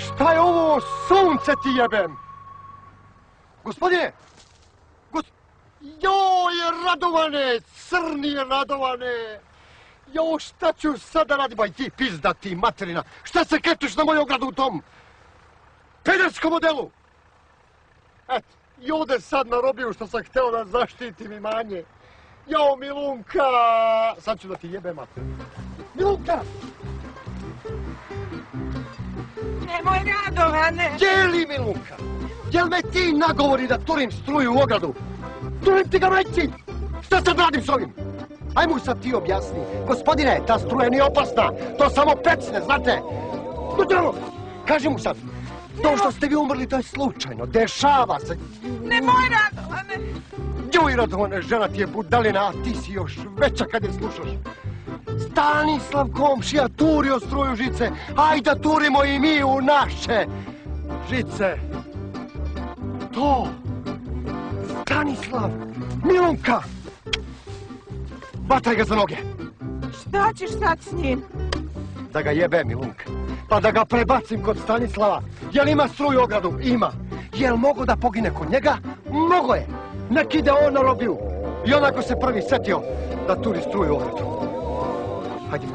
Šta je ovo? Sunce ti jebem! Gospodine! Joj, Radovane! Crni Radovane! Jo, šta ću sada radi? Baj ti pizda ti, materina! Šta se ketuš na moj ogradu u tom pederskom modelu? Et, i ovdje sad narobio što sam hteo da zaštitim imanje. Jo, Milunka! Sad ću da ti jebem, materina. Milunka! Nemoj, Radovane! Jeli, Milunka? Jel me ti nagovori da turim struju u ogradu? Turim ti ga, majci! Šta sad radim s ovim? Ajmo sad ti objasni. Gospodine, ta struja nije opasna. To samo pecne, znate? Dođemo! Kaži mu sad. To što ste vi umrli, to je slučajno. Dešava se. Nemoj, Radovane! Joj, Radovane, žena ti je budalina, a ti si još veća kad je slušaš. Stanislav komšija turio struju žice. Ajde da turimo i mi u naše žice. To. Stanislav. Milunka. Bataj ga za noge. Šta ćeš sad s njim? Da ga jebe, Milunka. Pa da ga prebacim kod Stanislava. Jel ima struju u ogradu? Ima. Jel mogo da pogine kod njega? Mogo je. Nek ide on na robiju. I onako se prvi setio da turi struju u ogradu. Hajde,